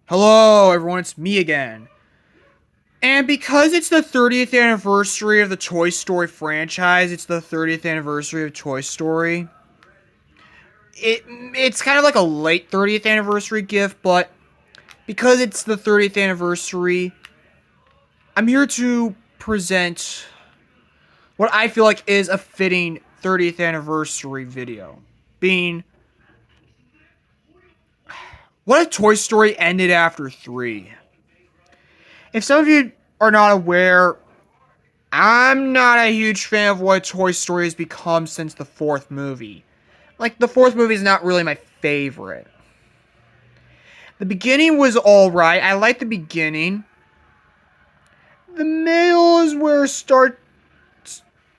Hello, everyone, it's me again. And because it's the 30th anniversary of the Toy Story franchise, it's the 30th anniversary of Toy Story. It's kind of like a late 30th anniversary gift, but because it's the 30th anniversary, I'm here to present what I feel like is a fitting 30th anniversary video. Being, what if Toy Story ended after 3? If some of you are not aware, I'm not a huge fan of what Toy Story has become since the fourth movie. Like, the fourth movie is not really my favorite. The beginning was alright. I like the beginning. The middle is where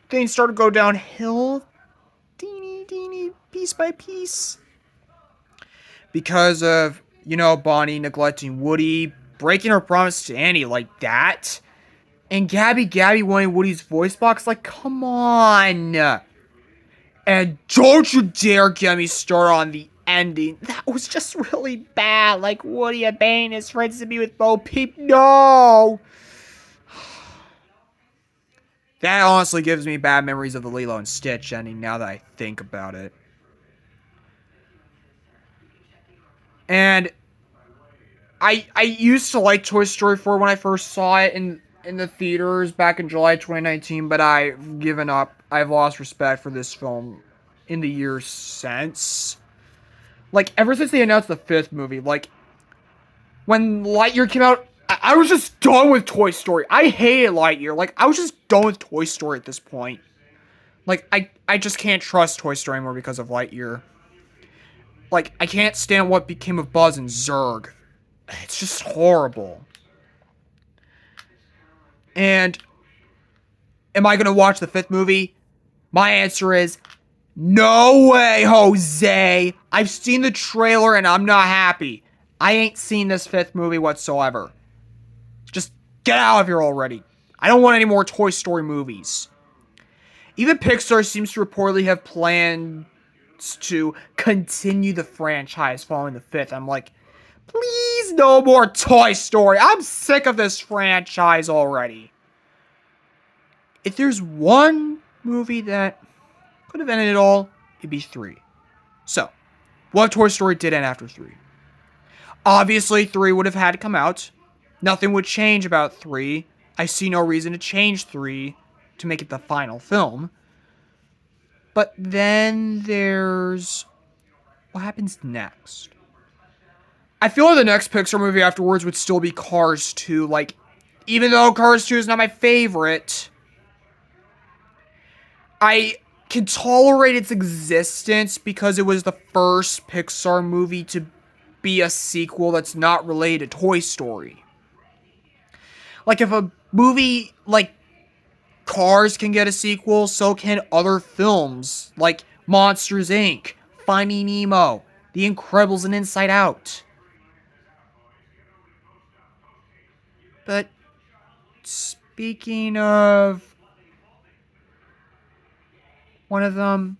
things start to go downhill. Teeny, piece by piece. Because of, Bonnie neglecting Woody, breaking her promise to Annie like that. And Gabby wanting Woody's voice box. Like, come on. And don't you dare get me started on the ending. That was just really bad. Like Woody obeying his friends to be with Bo Peep. No! That honestly gives me bad memories of the Lilo and Stitch ending now that I think about it. And I used to like Toy Story 4 when I first saw it in the theaters back in July 2019, but I've given up. I've lost respect for this film in the years since. Like, ever since they announced the fifth movie, like, when Lightyear came out, I was just done with Toy Story. I hated Lightyear. Like, I was just done with Toy Story at this point. Like, I just can't trust Toy Story anymore because of Lightyear. Like, I can't stand what became of Buzz and Zurg. It's just horrible. And am I gonna watch the fifth movie? My answer is no way, Jose. I've seen the trailer and I'm not happy. I ain't seen this fifth movie whatsoever. Just get out of here already. I don't want any more Toy Story movies. Even Pixar seems to reportedly have plans to continue the franchise following the fifth. I'm like, please no more Toy Story. I'm sick of this franchise already. If there's one movie that could have ended it all, it'd be 3. So, what Toy Story did end after 3? Obviously, 3 would have had to come out. Nothing would change about 3. I see no reason to change 3 to make it the final film. But then there's what happens next. I feel like the next Pixar movie afterwards would still be Cars 2. Like, even though Cars 2 is not my favorite, I can tolerate its existence because it was the first Pixar movie to be a sequel that's not related to Toy Story. Like, if a movie like Cars can get a sequel, so can other films like Monsters Inc., Finding Nemo, The Incredibles, and Inside Out. But speaking of one of them,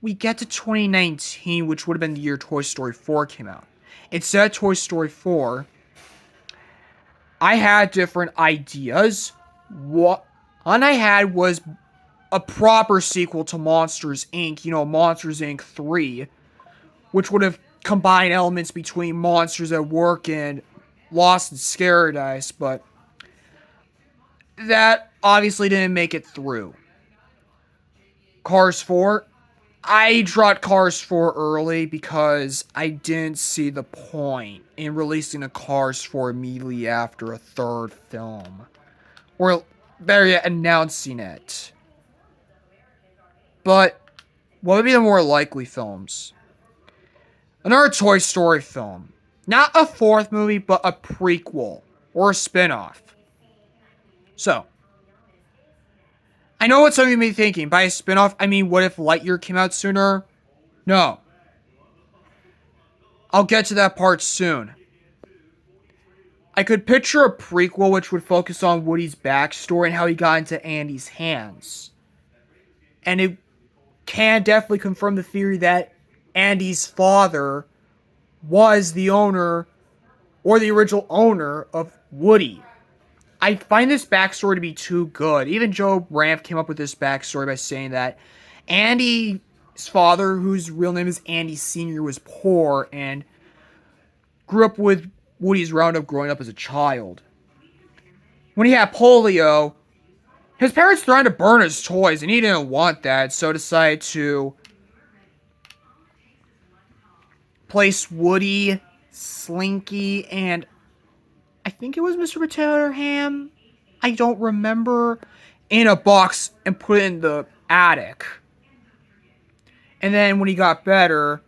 we get to 2019, which would have been the year Toy Story 4 came out. Instead of Toy Story 4, I had different ideas. What one I had was a proper sequel to Monsters Inc., Monsters Inc. 3, which would have combined elements between Monsters at Work and Lost in Scaradise, but that obviously didn't make it through. Cars 4, I dropped Cars 4 early because I didn't see the point in releasing a Cars 4 immediately after a third film. Or better yet, announcing it. But what would be the more likely films? Another Toy Story film. Not a fourth movie, but a prequel or a spin-off. So, I know what some of you may be thinking. By a spin-off, I mean, what if Lightyear came out sooner? No. I'll get to that part soon. I could picture a prequel which would focus on Woody's backstory and how he got into Andy's hands. And it can definitely confirm the theory that Andy's father was the owner or the original owner of Woody. I find this backstory to be too good. Even Joe Ranft came up with this backstory by saying that Andy's father, whose real name is Andy Sr., was poor and grew up with Woody's Roundup growing up as a child. When he had polio, his parents threatened to burn his toys, and he didn't want that, so decided to place Woody, Slinky, and I think it was Mr. Potato Ham, I don't remember, in a box and put it in the attic. And then when he got better,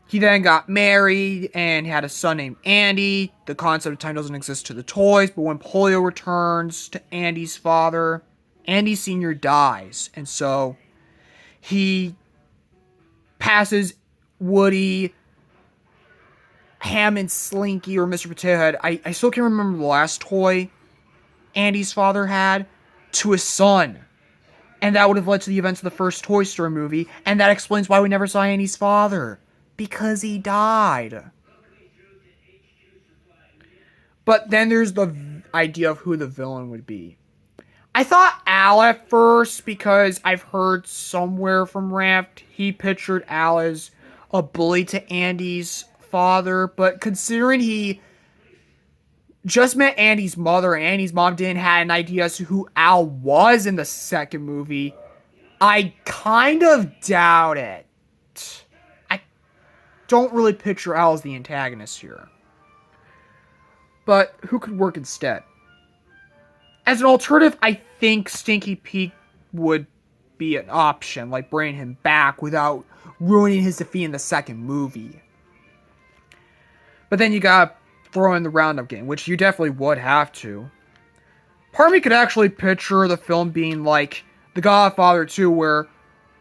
he then got married and had a son named Andy. The concept of time doesn't exist to the toys, but when polio returns to Andy's father, Andy Sr. dies. And so he passes Woody, Ham, and Slinky, or Mr. Potato Head. I still can't remember the last toy Andy's father had, to his son. And that would have led to the events of the first Toy Story movie. And that explains why we never saw Andy's father. Because he died. But then there's the idea of who the villain would be. I thought Al at first, because I've heard somewhere from Ranft he pictured Al as a bully to Andy's father. But considering he just met Andy's mother and Andy's mom didn't have an idea as to who Al was in the second movie, I kind of doubt it. I don't really picture Al as the antagonist here. But who could work instead? As an alternative, I think Stinky Pete would be an option, like bringing him back without ruining his defeat in the second movie. But then you gotta throw in the Roundup Gang, which you definitely would have to. Part of me could actually picture the film being like The Godfather 2, where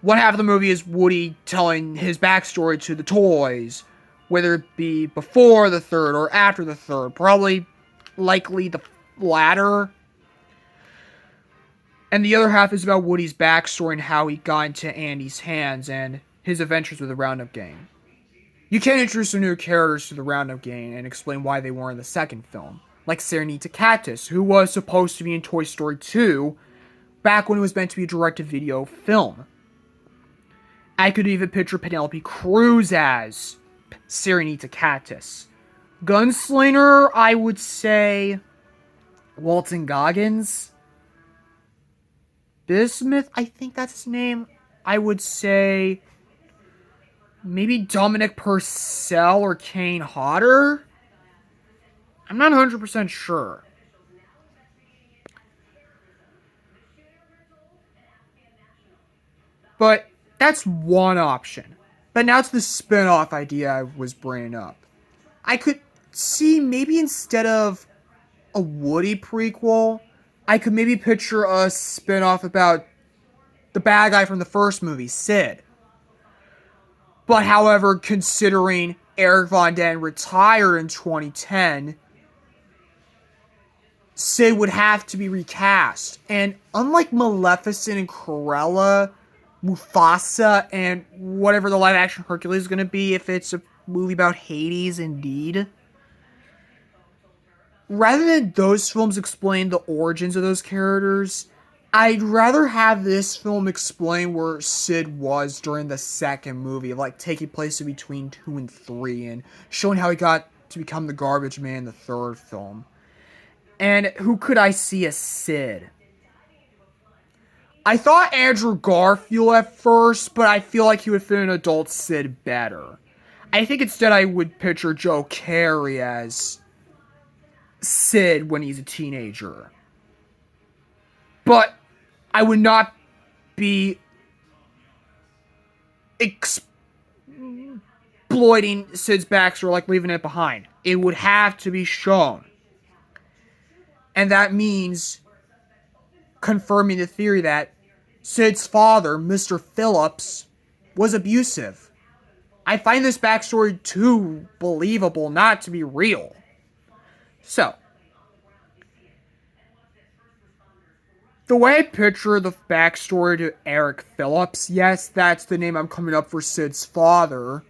one half of the movie is Woody telling his backstory to the toys, whether it be before the third or after the third. Probably, likely the latter. And the other half is about Woody's backstory and how he got into Andy's hands and his adventures with the Roundup Gang. You can introduce some new characters to the Roundup Gang and explain why they weren't in the second film. Like Serenita Cactus, who was supposed to be in Toy Story 2 back when it was meant to be a direct-to-video film. I could even picture Penelope Cruz as Serenita Cactus. Gunslinger, I would say Walton Goggins. Bismuth, I think that's his name. I would say maybe Dominic Purcell or Kane Hodder. I'm not 100% sure. But that's one option. But now it's the spin-off idea I was bringing up. I could see maybe instead of a Woody prequel, I could maybe picture a spin-off about the bad guy from the first movie, Sid. But however, considering Eric Von Den retired in 2010, Sid would have to be recast. And unlike Maleficent and Cruella, Mufasa, and whatever the live-action Hercules is going to be, if it's a movie about Hades indeed, rather than those films explain the origins of those characters, I'd rather have this film explain where Sid was during the second movie, like taking place in between 2 and 3, and showing how he got to become the garbage man in the third film. And who could I see as Sid? I thought Andrew Garfield at first, but I feel like he would fit an adult Sid better. I think instead I would picture Joe Carey as Sid when he's a teenager. But I would not be exploiting Sid's backstory, like leaving it behind. It would have to be shown. And that means confirming the theory that Sid's father, Mr. Phillips, was abusive. I find this backstory too believable not to be real. So, the way I picture the backstory to Eric Phillips, yes, that's the name I'm coming up for Sid's father.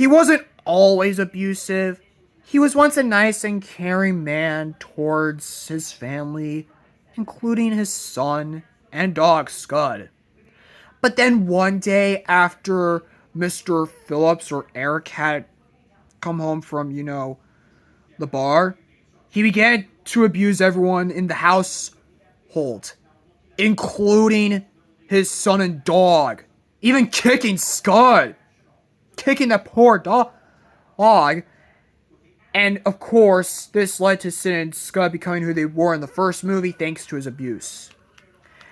He wasn't always abusive. He was once a nice and caring man towards his family, including his son and dog Scud. But then one day after Mr. Phillips or Eric had come home from, the bar, he began to abuse everyone in the household, including his son and dog, even kicking Scud, kicking that poor dog. And of course, this led to Sid and Scud becoming who they were in the first movie thanks to his abuse.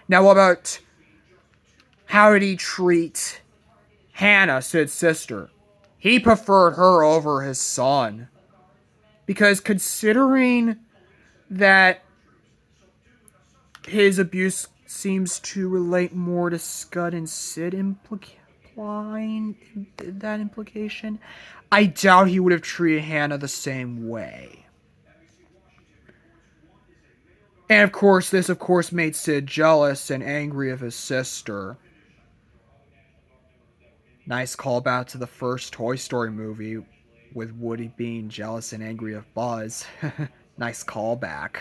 Now, what about how did he treat Hannah, Sid's sister? He preferred her over his son. Because considering that his abuse seems to relate more to Scud and Sid implying that implication, I doubt he would have treated Hannah the same way. And of course, this made Sid jealous and angry of his sister. Nice callback to the first Toy Story movie with Woody being jealous and angry of Buzz. Nice callback.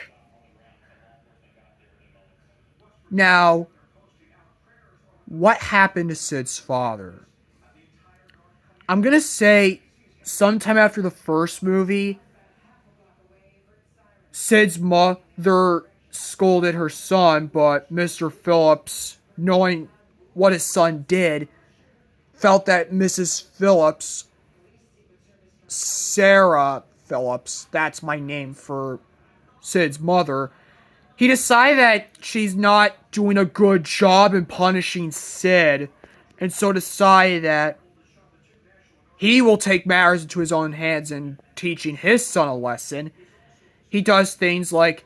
Now, what happened to Sid's father? I'm gonna say sometime after the first movie, Sid's mother scolded her son, but Mr. Phillips, knowing what his son did, felt that Mrs. Phillips, Sarah Phillips, that's my name for Sid's mother, he decided that she's not doing a good job in punishing Sid, and so decided that he will take matters into his own hands in teaching his son a lesson. He does things like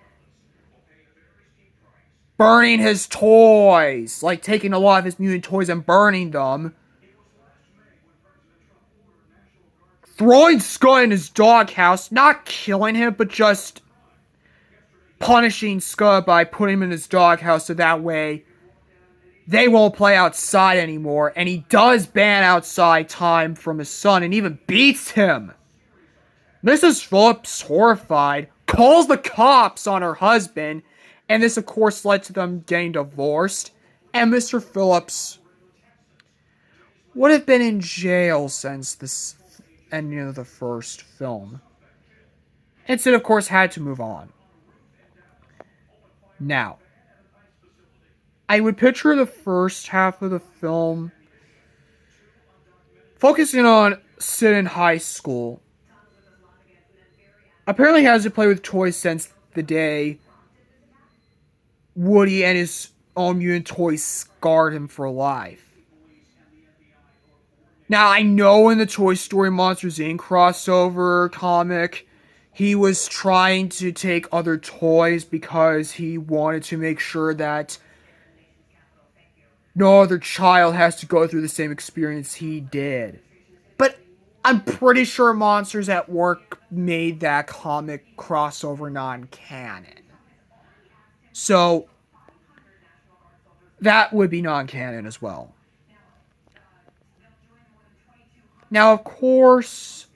burning his toys, like taking a lot of his mutant toys and burning them, throwing Scud in his doghouse, not killing him, but just punishing Scud by putting him in his doghouse so that way they won't play outside anymore. And he does ban outside time from his son and even beats him. Mrs. Phillips, horrified, calls the cops on her husband, and this of course led to them getting divorced, and Mr. Phillips would have been in jail since this ending of the first film. And Sid of course had to move on. Now, I would picture the first half of the film focusing on Sid in high school. Apparently he hasn't played with toys since the day Woody and his own mutant toys scarred him for life. Now, I know in the Toy Story Monsters Inc. crossover comic, he was trying to take other toys because he wanted to make sure that no other child has to go through the same experience he did. But I'm pretty sure Monsters at Work made that comic crossover non-canon. So, that would be non-canon as well. Now, of course,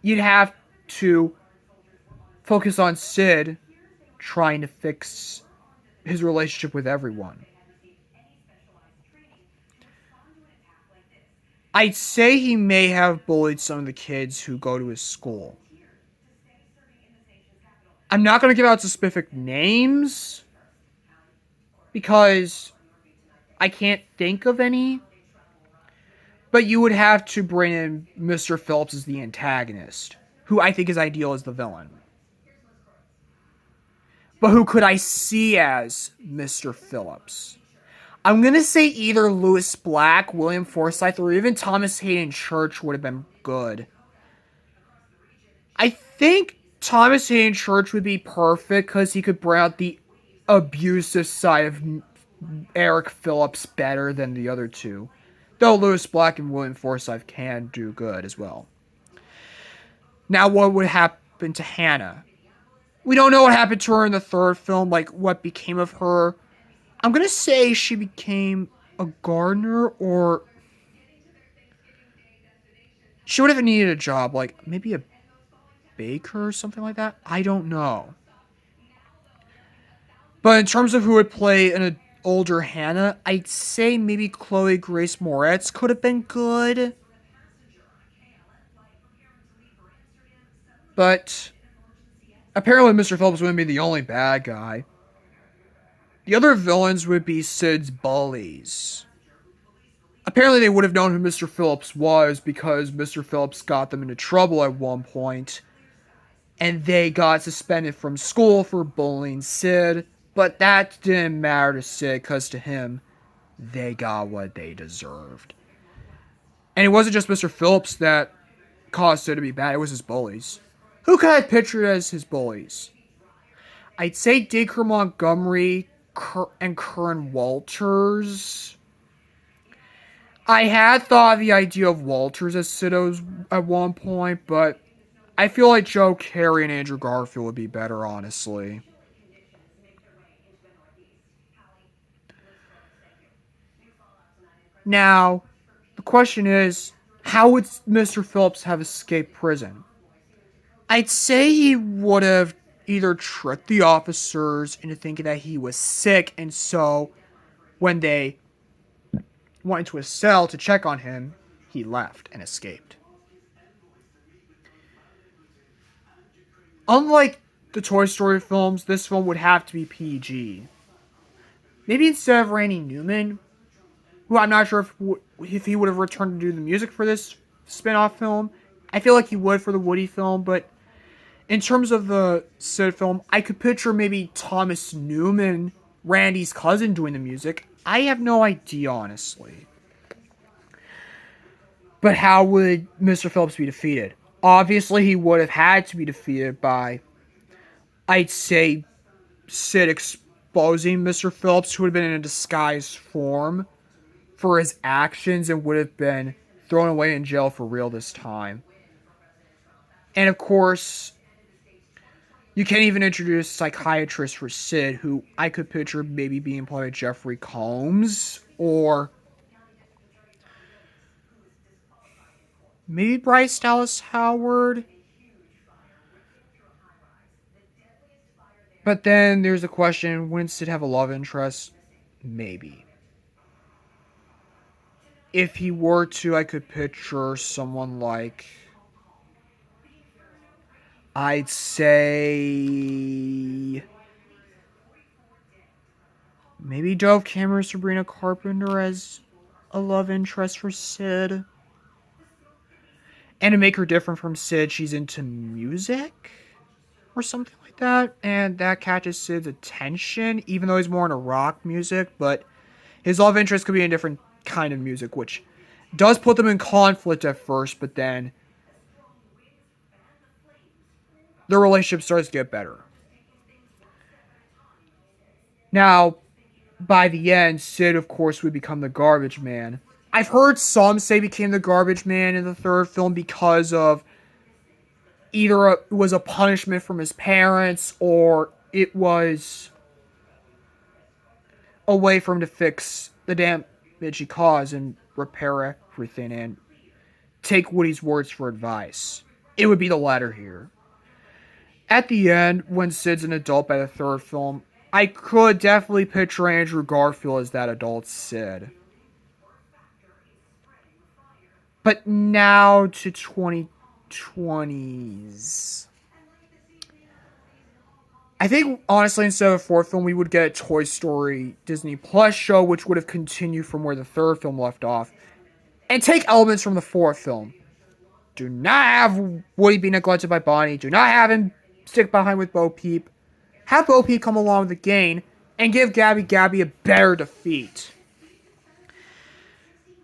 you'd have to focus on Sid trying to fix his relationship with everyone. I'd say he may have bullied some of the kids who go to his school. I'm not going to give out specific names because I can't think of any. But you would have to bring in Mr. Phillips as the antagonist, who I think is ideal as the villain. But who could I see as Mr. Phillips? I'm going to say either Lewis Black, William Forsythe, or even Thomas Hayden Church would have been good. I think Thomas Hayden Church would be perfect because he could bring out the abusive side of Eric Phillips better than the other two. Though Lewis Black and William Forsythe can do good as well. Now, what would happen to Hannah? We don't know what happened to her in the third film, like what became of her. I'm going to say she became a gardener, or She would have needed a job, like maybe a baker or something like that. I don't know. But in terms of who would play an older Hannah, I'd say maybe Chloe Grace Moretz could have been good. But apparently Mr. Phillips wouldn't be the only bad guy. The other villains would be Sid's bullies. Apparently they would have known who Mr. Phillips was because Mr. Phillips got them into trouble at one point, and they got suspended from school for bullying Sid, but that didn't matter to Sid because to him, they got what they deserved. And it wasn't just Mr. Phillips that caused Sid to be bad, it was his bullies. Who could I picture as his bullies? I'd say Dacre Montgomery and Curran Walters. I had thought of the idea of Walters as Siddos at one point, but I feel like Joe Carey and Andrew Garfield would be better, honestly. Now, the question is, how would Mr. Phillips have escaped prison? I'd say he would have either tricked the officers into thinking that he was sick, and so when they went into his cell to check on him, he left and escaped. Unlike the Toy Story films, this film would have to be PG. Maybe instead of Randy Newman, who I'm not sure if he would have returned to do the music for this spin-off film. I feel like he would for the Woody film, but in terms of the Sid film, I could picture maybe Thomas Newman, Randy's cousin, doing the music. I have no idea, honestly. But how would Mr. Phillips be defeated? Obviously, he would have had to be defeated by, I'd say, Sid exposing Mr. Phillips, who would have been in a disguised form for his actions and would have been thrown away in jail for real this time. And of course, you can't even introduce a psychiatrist for Sid, who I could picture maybe being played by Jeffrey Combs, or maybe Bryce Dallas Howard. But then there's the question, wouldn't Sid have a love interest? Maybe. If he were to, I could picture someone like, I'd say maybe Dove Cameron or Sabrina Carpenter as a love interest for Sid. And to make her different from Sid, she's into music or something like that. And that catches Sid's attention, even though he's more into rock music. But his love interest could be in a different kind of music, which does put them in conflict at first, but then their relationship starts to get better. Now, by the end, Sid, of course, would become the garbage man. I've heard some say became the garbage man in the third film because of either it was a punishment from his parents or it was a way for him to fix the damage he caused and repair everything and take Woody's words for advice. It would be the latter here. At the end, when Sid's an adult by the third film, I could definitely picture Andrew Garfield as that adult Sid. But now to 2020s. I think, honestly, instead of a fourth film, we would get a Toy Story Disney Plus show, which would have continued from where the third film left off, and take elements from the fourth film. Do not have Woody be neglected by Bonnie. Do not have him stick behind with Bo Peep. Have Bo Peep come along with the gang, and give Gabby a better defeat.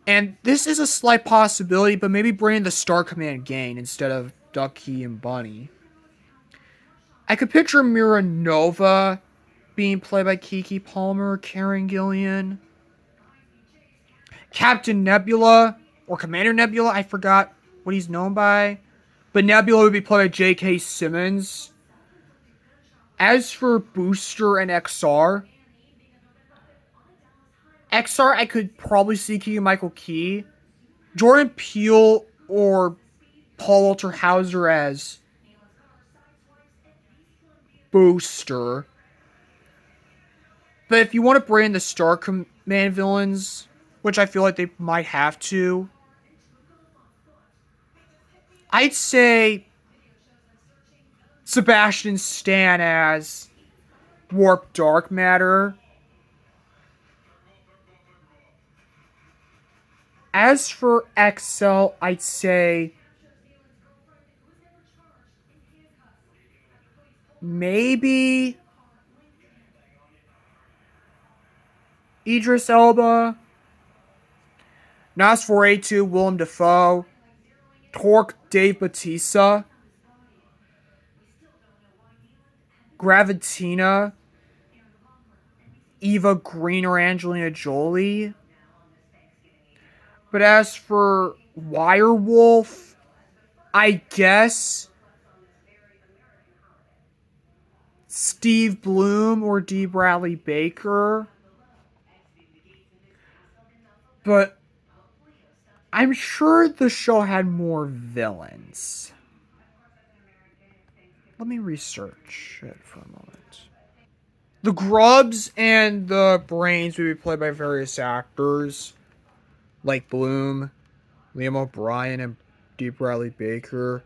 And this is a slight possibility, but maybe bring in the Star Command gang instead of Ducky and Bunny. I could picture Mira Nova being played by Kiki Palmer or Karen Gillian. Captain Nebula, or Commander Nebula, I forgot what he's known by. But Nebula would be played by J.K. Simmons. As for Booster and XR, I could probably see Keegan Michael Key. Jordan Peele or Paul Walter Hauser as Booster. But if you want to bring in the Star Command villains, which I feel like they might have to, I'd say Sebastian Stan as Warp Dark Matter. As for XL, I'd say maybe Idris Elba, Nosferatu, Willem Dafoe, Torque, Dave Bautista, Gravitina, Eva Green or Angelina Jolie. But as for Wirewolf, I guess Steve Bloom or D. Bradley Baker. But I'm sure the show had more villains. Let me research it for a moment. The Grubs and the Brains would be played by various actors, like Bloom, Liam O'Brien, and D. Bradley Baker.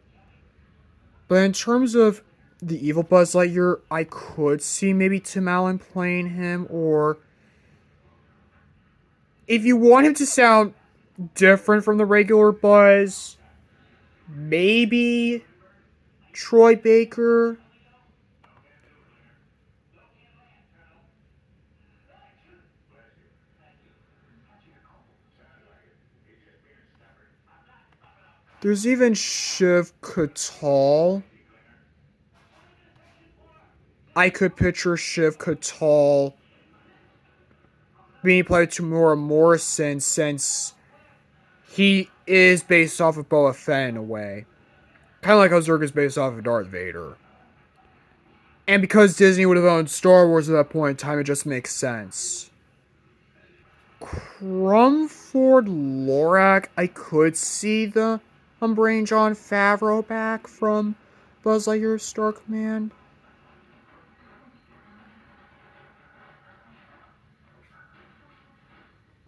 But in terms of the evil Buzz Lightyear, I could see maybe Tim Allen playing him, or if you want him to sound different from the regular Buzz, maybe Troy Baker. There's even Shiv Katal. I could picture Shiv Katal being played to Tamora Morrison, since he is based off of Boba Fett in a way. Kind of like how Zurg is based off of Darth Vader. And because Disney would have owned Star Wars at that point in time, it just makes sense. Crumford Lorak, I could see the bringing Jon Favreau back from Buzz Lightyear's Star Command.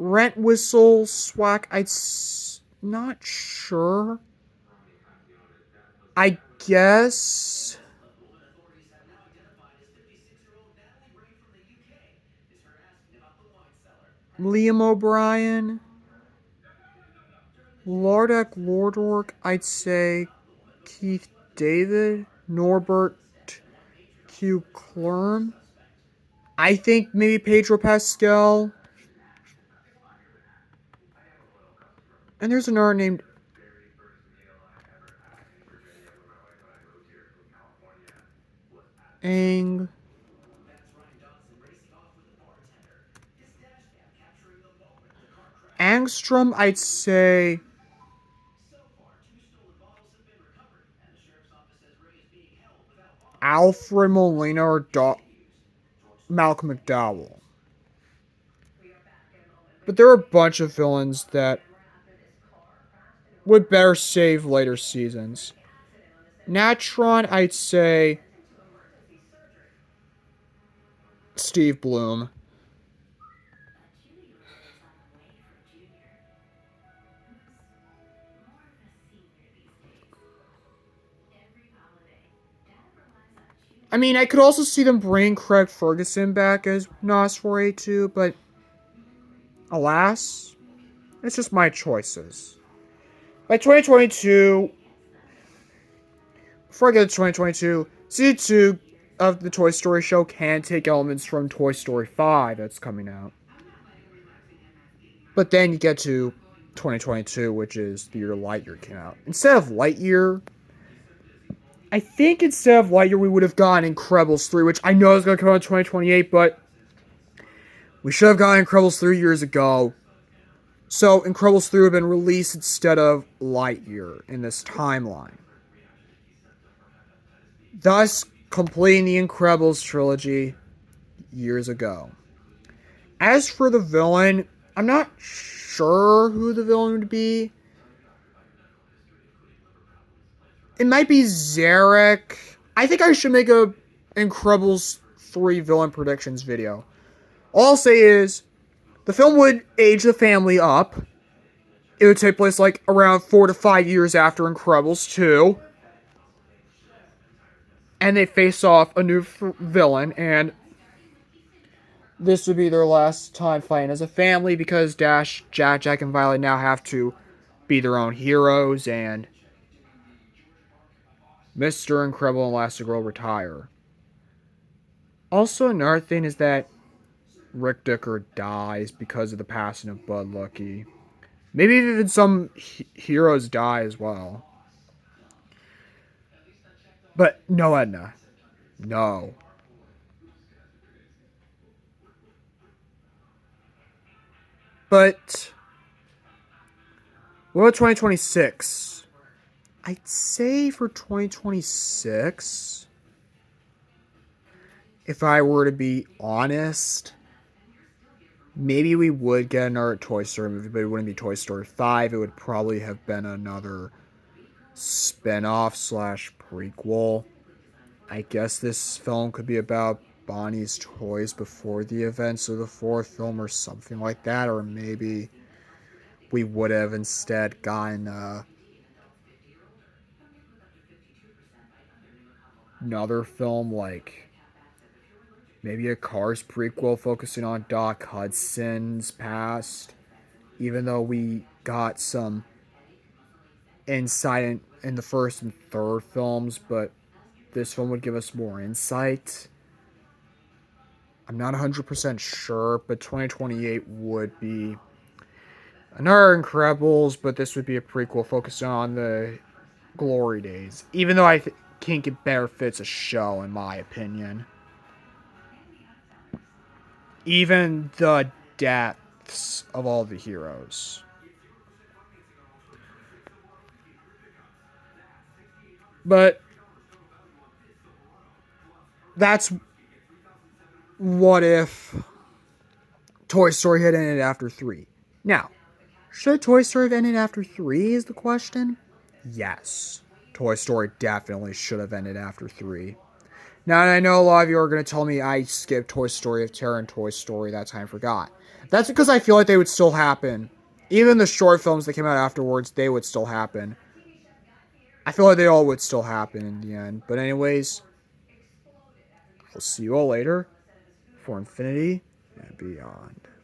Rent Whistle Swack, not sure. I guess Liam O'Brien. Lordak Lordork, I'd say Keith David. Norbert Q. Klurm. I think maybe Pedro Pascal. And there's another named Ang. Angstrom, I'd say Alfred Molina or Malcolm McDowell. But there are a bunch of villains that would better save later seasons. Natron, I'd say Steve Bloom. I mean, I could also see them bring Craig Ferguson back as Nosferatu, but alas, it's just my choices. By 2022, before I get to 2022, Season 2 of the Toy Story show can take elements from Toy Story 5 that's coming out. But then you get to 2022, which is the year Lightyear came out. Instead of Lightyear, I think instead of Lightyear, we would have gotten Incredibles 3, which I know is going to come out in 2028, but we should have gotten Incredibles 3 years ago. So Incredibles 3 would have been released instead of Lightyear in this timeline, thus completing the Incredibles trilogy years ago. As for the villain, I'm not sure who the villain would be. It might be Zarek. I think I should make a Incredibles 3 villain predictions video. All I'll say is, the film would age the family up. It would take place like around 4 to 5 years after Incredibles 2. And they face off a new villain, and this would be their last time fighting as a family because Dash, Jack, and Violet now have to be their own heroes, and Mr. Incredible and Elastigirl retire. Also, another thing is that Rick Dicker dies because of the passing of Bud Lucky. Maybe even some heroes die as well. But no, Edna. No. But what about 2026? I'd say for 2026, if I were to be honest, maybe we would get another Toy Story movie, but it wouldn't be Toy Story 5. It would probably have been another spin-off slash prequel. I guess this film could be about Bonnie's toys before the events of the fourth film or something like that, or maybe we would have instead gotten another film like maybe a Cars prequel focusing on Doc Hudson's past, even though we got some insight in the first and third films, but this film would give us more insight. I'm not 100% sure, but 2028 would be another Incredibles, but this would be a prequel focused on the glory days. Even though I think it better fits a show, in my opinion. Even the deaths of all the heroes. But that's what if Toy Story had ended after 3. Now, should Toy Story have ended after 3 is the question? Yes. Toy Story definitely should have ended after 3. Now, I know a lot of you are going to tell me I skipped Toy Story of Terror and Toy Story That Time Forgot. That's because I feel like they would still happen. Even the short films that came out afterwards, they would still happen. I feel like they all would still happen in the end. But anyways, I'll see you all later for Infinity and Beyond.